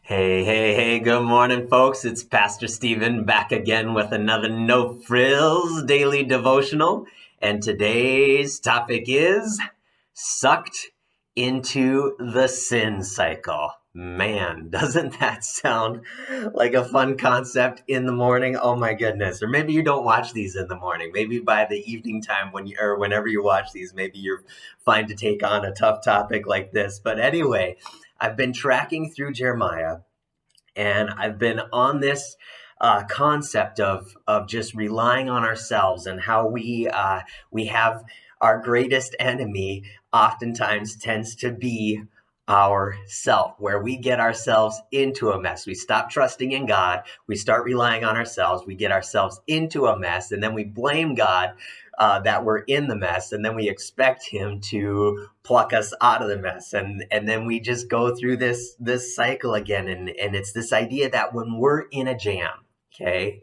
Hey, good morning, folks. It's Pastor Stephen back again with another No Frills daily devotional. And today's topic is sucked into the sin cycle. Man, doesn't that sound like a fun concept in the morning? Oh my goodness. Or maybe you don't watch these in the morning. Maybe by the evening time or whenever you watch these, maybe you're fine to take on a tough topic like this. But anyway, I've been tracking through Jeremiah and I've been on this concept of just relying on ourselves and how we have our greatest enemy oftentimes tends to be ourself, where we get ourselves into a mess. We stop trusting in God, we start relying on ourselves, we get ourselves into a mess, and then we blame God that we're in the mess, and then we expect Him to pluck us out of the mess, and then we just go through this cycle again, and it's this idea that when we're in a jam, okay.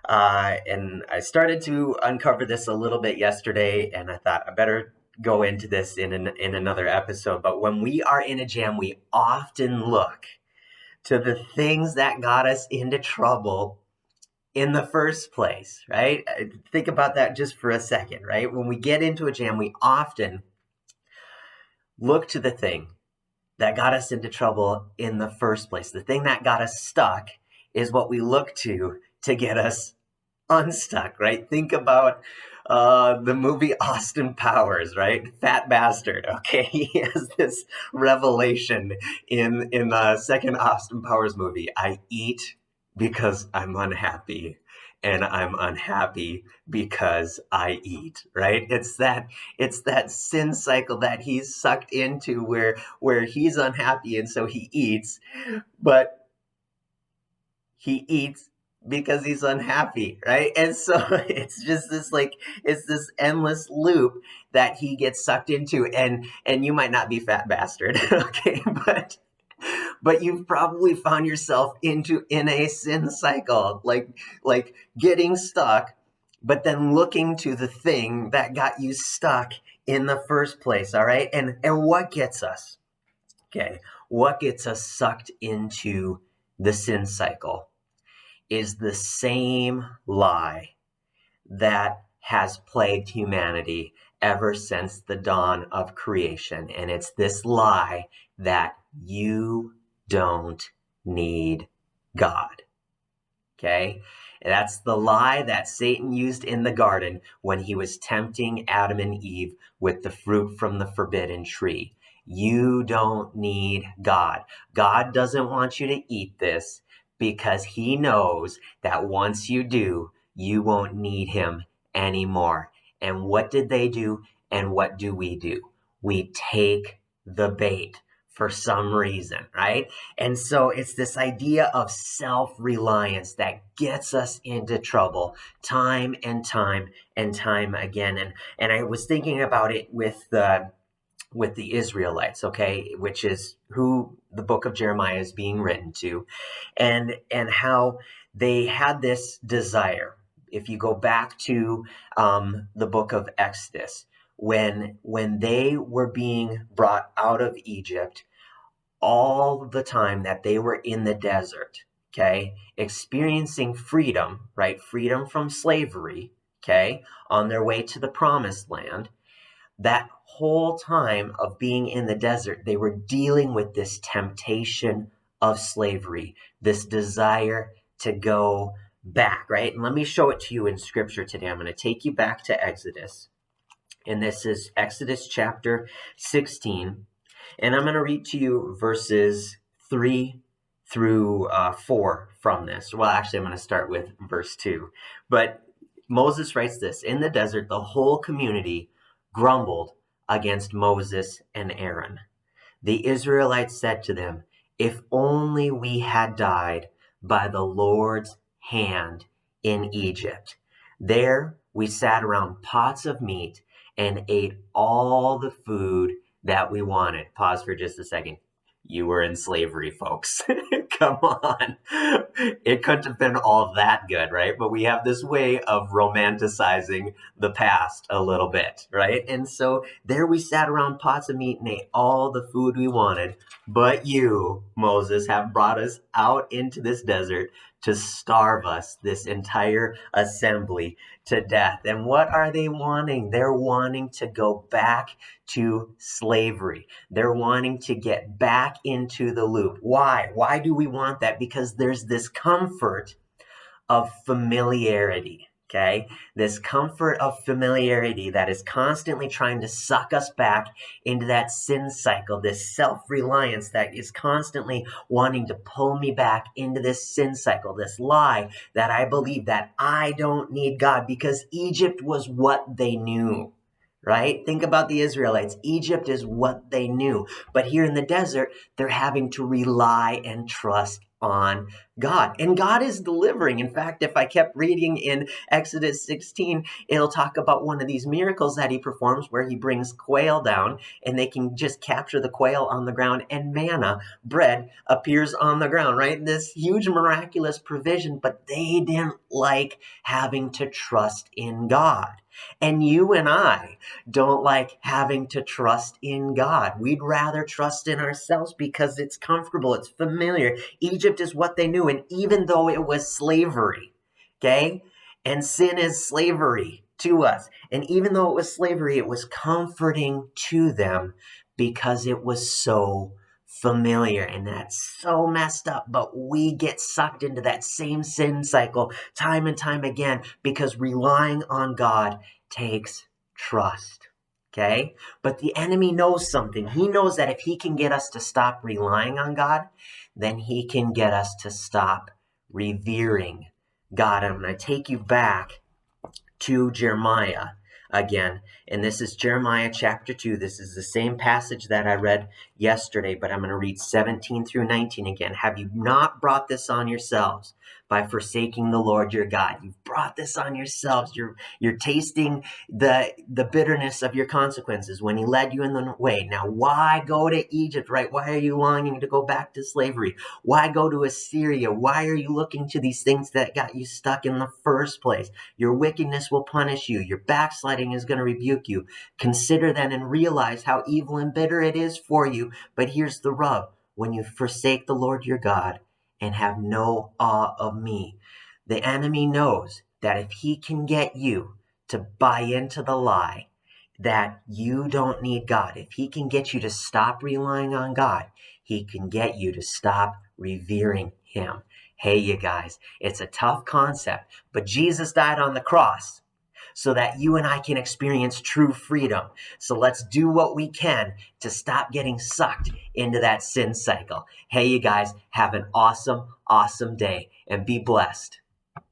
And I started to uncover this a little bit yesterday, and I thought I better go into this in another episode. But when we are in a jam, we often look to the things that got us into trouble in the first place, right? Think about that just for a second, right? When we get into a jam, we often look to the thing that got us into trouble in the first place. The thing that got us stuck is what we look to get us unstuck, right? Think about the movie Austin Powers, right? Fat bastard. Okay, he has this revelation in the second Austin Powers movie. I eat because I'm unhappy, and I'm unhappy because I eat. Right? It's that sin cycle that he's sucked into, where he's unhappy and so he eats, but he eats because he's unhappy, right? And so it's just it's this endless loop that he gets sucked into, and you might not be fat bastard, okay, but you've probably found yourself in a sin cycle, like getting stuck, but then looking to the thing that got you stuck in the first place, all right? And what gets us? Okay, what gets us sucked into the sin cycle is the same lie that has plagued humanity ever since the dawn of creation. And it's this lie that you don't need God. Okay? And that's the lie that Satan used in the garden when he was tempting Adam and Eve with the fruit from the forbidden tree. You don't need God. God doesn't want you to eat this because he knows that once you do, you won't need him anymore. And what did they do? And what do? We take the bait for some reason, right? And so it's this idea of self-reliance that gets us into trouble time and time and time again. And I was thinking about it with the Israelites, okay, which is who the book of Jeremiah is being written to, and how they had this desire. If you go back to the book of Exodus, when they were being brought out of Egypt, all the time that they were in the desert, okay, experiencing freedom, right? Freedom from slavery, okay, on their way to the promised land. That whole time of being in the desert, they were dealing with this temptation of slavery, this desire to go back, right? And let me show it to you in scripture today. I'm going to take you back to Exodus. And this is Exodus chapter 16. And I'm going to read to you verses 3 through 4 from this. Well, actually, I'm going to start with verse 2. But Moses writes this: In the desert, the whole community grumbled against Moses and Aaron. The Israelites said to them, "If only we had died by the Lord's hand in Egypt. There we sat around pots of meat and ate all the food that we wanted." Pause for just a second. you were in slavery, folks. Come on. It couldn't have been all that good, right? But we have this way of romanticizing the past a little bit, right? And so there we sat around pots of meat and ate all the food we wanted. But you, Moses, have brought us out into this desert to starve us, this entire assembly, to death. And what are they wanting? They're wanting to go back to slavery. They're wanting to get back into the loop. Why? Why do we want that? Because there's this comfort of familiarity. Okay, this comfort of familiarity that is constantly trying to suck us back into that sin cycle, this self-reliance that is constantly wanting to pull me back into this sin cycle, this lie that I believe that I don't need God because Egypt was what they knew. Right? Think about the Israelites. Egypt is what they knew. But here in the desert, they're having to rely and trust on God. And God is delivering. In fact, if I kept reading in Exodus 16, it'll talk about one of these miracles that he performs where he brings quail down and they can just capture the quail on the ground and manna, bread, appears on the ground, right? This huge miraculous provision, but they didn't like having to trust in God. And you and I don't like having to trust in God. We'd rather trust in ourselves because it's comfortable, it's familiar. Egypt is what they knew. And even though it was slavery, okay, and sin is slavery to us, and even though it was slavery, it was comforting to them because it was so familiar. And that's so messed up. But we get sucked into that same sin cycle time and time again because relying on God takes trust. Okay? But the enemy knows something. He knows that if he can get us to stop relying on God, then he can get us to stop revering God. I'm going to take you back to Jeremiah again. And this is Jeremiah chapter 2. This is the same passage that I read yesterday, but I'm going to read 17 through 19 again. Have you not brought this on yourselves by forsaking the Lord your God? You've brought this on yourselves. You're tasting the bitterness of your consequences when he led you in the way. Now, why go to Egypt, right? Why are you longing to go back to slavery? Why go to Assyria? Why are you looking to these things that got you stuck in the first place? Your wickedness will punish you. Your backsliding is going to rebuke you. Consider then and realize how evil and bitter it is for you. But here's the rub. When you forsake the Lord your God and have no awe of me, the enemy knows that if he can get you to buy into the lie that you don't need God, if he can get you to stop relying on God, he can get you to stop revering him. Hey, you guys, it's a tough concept, but Jesus died on the cross so that you and I can experience true freedom. So let's do what we can to stop getting sucked into that sin cycle. Hey, you guys, have an awesome, awesome day and be blessed.